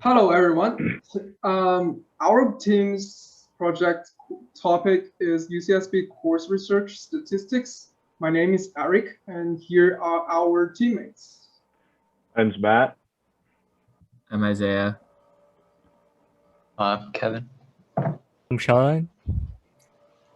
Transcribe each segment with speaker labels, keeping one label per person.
Speaker 1: Hello, everyone. Our team's project topic is UCSB course research statistics. My name is Eric, and here are our teammates.
Speaker 2: I'm Matt.
Speaker 3: I'm Isaiah.
Speaker 4: I'm Kevin.
Speaker 5: I'm Sean.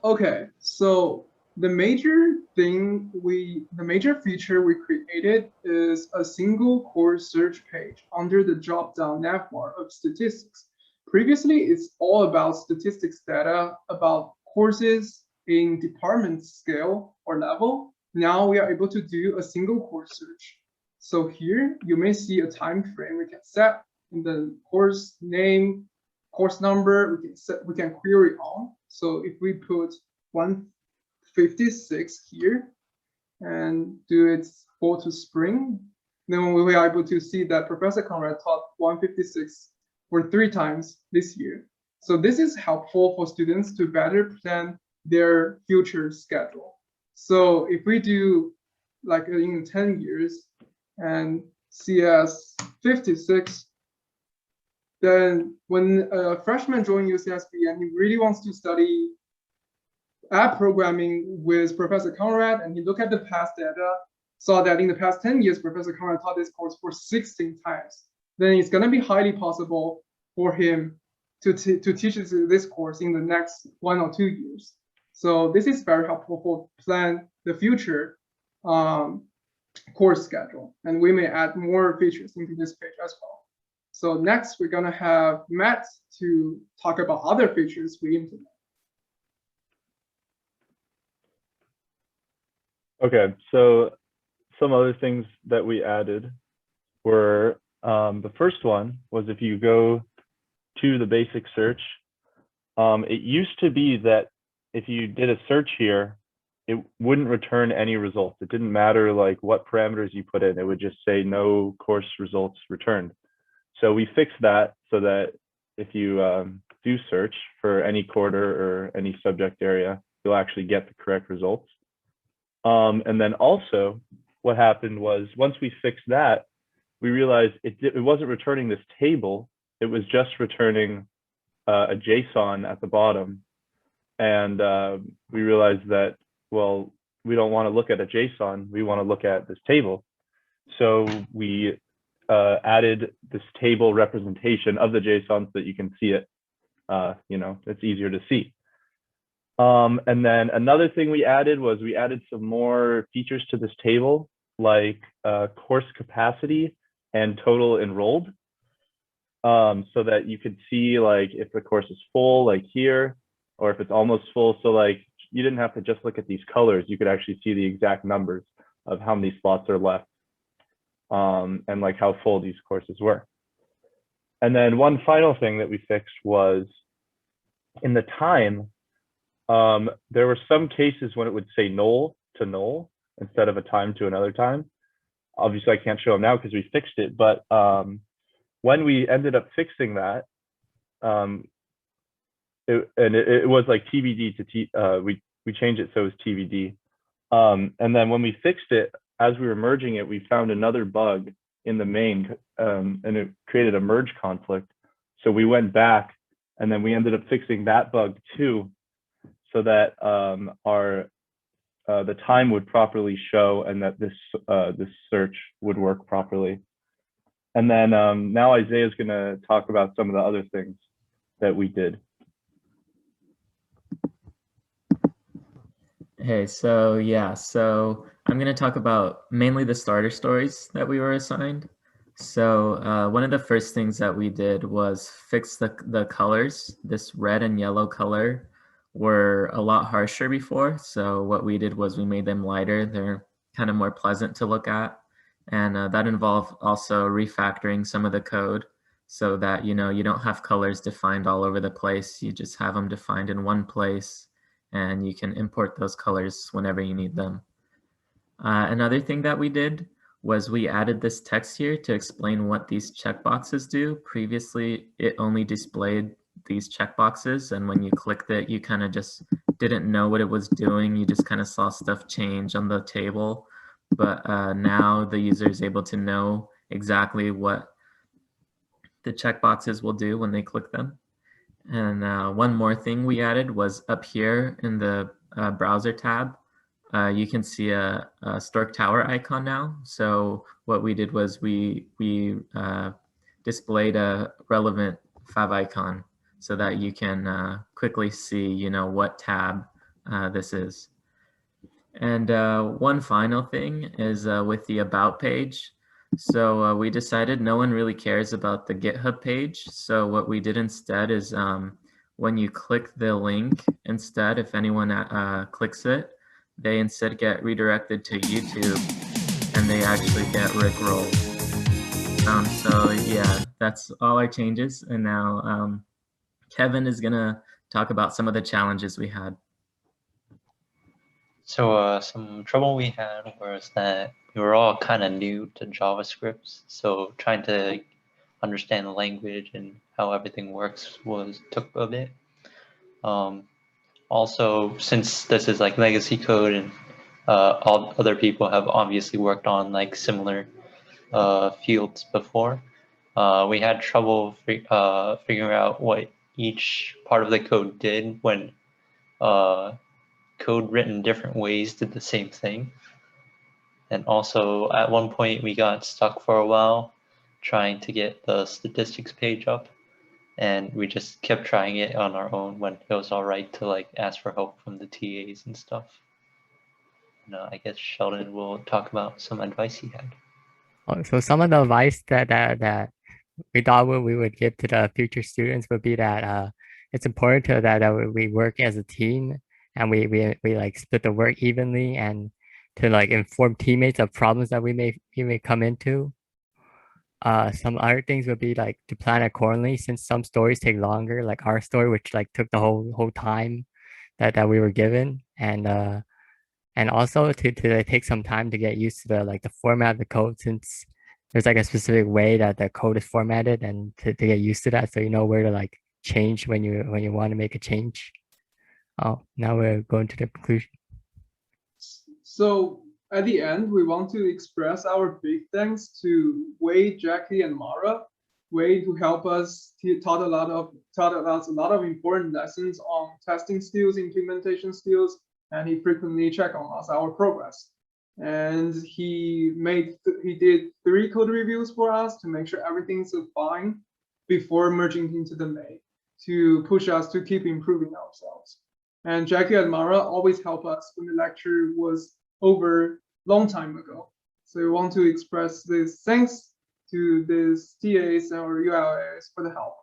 Speaker 1: Okay, so the major feature we created is a single course search page under the drop-down navbar of statistics. Previously, it's all about statistics data about courses in department scale or level. Now we are able to do a single course search. So here you may see a time frame we can set in the course name, course number, we can query on. So if we put 156 here and do it fall to spring, then we are able to see that Professor Conrad taught 156 for 3 times this year. So this is helpful for students to better plan their future schedule. So if we do like in 10 years and CS 56, then when a freshman joins UCSB and he really wants to study app programming with Professor Conrad, and he looked at the past data, saw that in the past 10 years, Professor Conrad taught this course for 16 times, then it's going to be highly possible for him to teach this course in the next 1 or 2 years. So this is very helpful for plan the future course schedule. And we may add more features into this page as well. So next, we're going to have Matt to talk about other features we implement.
Speaker 2: Okay, so some other things that we added were, the first one was if you go to the basic search, it used to be that if you did a search here, it wouldn't return any results. It didn't matter like what parameters you put in, it would just say no course results returned. So we fixed that so that if you do search for any quarter or any subject area, you'll actually get the correct results. And then also what happened was once we fixed that, we realized it wasn't returning this table. It was just returning a JSON at the bottom. And we realized that, well, we don't want to look at a JSON. We want to look at this table. So we added this table representation of the JSON so that you can see it. It's easier to see. And then another thing we added was we added some more features to this table, like course capacity and total enrolled, so that you could see like if the course is full, like here, or if it's almost full. So like you didn't have to just look at these colors. You could actually see the exact numbers of how many spots are left, and like how full these courses were. And then one final thing that we fixed was in the time, there were some cases when it would say null to null instead of a time to another time. Obviously, I can't show them now because we fixed it. But when we ended up fixing that, it was like TBD to we changed it so it was TBD. And then when we fixed it, as we were merging it, we found another bug in the main, and it created a merge conflict. So we went back, and then we ended up fixing that bug too, so that the time would properly show and that this search would work properly. And then now Isaiah is going to talk about some of the other things that we did.
Speaker 3: Hey, so I'm going to talk about mainly the starter stories that we were assigned. So one of the first things that we did was fix the colors. This red and yellow color were a lot harsher before. So what we did was we made them lighter. They're kind of more pleasant to look at. And that involved also refactoring some of the code so that, you don't have colors defined all over the place. You just have them defined in one place, and you can import those colors whenever you need them. Another thing that we did was we added this text here to explain what these checkboxes do. Previously, it only displayed these checkboxes, and when you clicked it, you kind of just didn't know what it was doing. You just kind of saw stuff change on the table. But now the user is able to know exactly what the checkboxes will do when they click them. And one more thing we added was up here in the browser tab, you can see a Stork Tower icon now. So what we did was we displayed a relevant favicon so that you can quickly see, you know, what tab this is. And one final thing is with the About page. So we decided no one really cares about the GitHub page. So what we did instead is when you click the link, instead, if anyone clicks it, they instead get redirected to YouTube and they actually get Rickrolled. So yeah, that's all our changes. And now Kevin is gonna talk about some of the challenges we had.
Speaker 4: So some trouble we had was that we were all kind of new to JavaScript, so trying to understand the language and how everything works took a bit. Also, since this is like legacy code and all other people have obviously worked on like similar fields before, we had trouble figuring out what each part of the code did when code written different ways did the same thing. And also at one point we got stuck for a while trying to get the statistics page up, and we just kept trying it on our own when it was all right to like ask for help from the TAs and stuff. And, I guess Sheldon will talk about some advice he had.
Speaker 5: So some of the advice that we thought we would give to the future students would be that it's important that we work as a team and we like split the work evenly, and to like inform teammates of problems that we may come into. Some other things would be like to plan accordingly, since some stories take longer, like our story, which like took the whole time that we were given, and also to take some time to get used to the format of the code, since there's like a specific way that the code is formatted, and to get used to that, so you know where to like change when you want to make a change. Oh, now we're going to the conclusion.
Speaker 1: So at the end, we want to express our big thanks to Wei, Jackie, and Mara. Wei, who helped us, taught us a lot of important lessons on testing skills, implementation skills, and he frequently checked on us, our progress. And he did 3 code reviews for us to make sure everything's fine before merging into the main, to push us to keep improving ourselves. And Jackie and Mara always help us when the lecture was over long time ago. So we want to express this thanks to these TAs or ULAs for the help.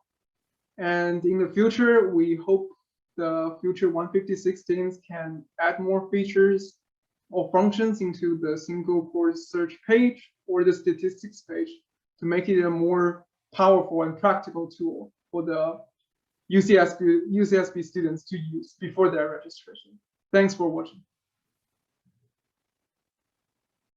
Speaker 1: And in the future, we hope the future 156 teams can add more features or functions into the single course search page or the statistics page to make it a more powerful and practical tool for the UCSB students to use before their registration. Thanks for watching.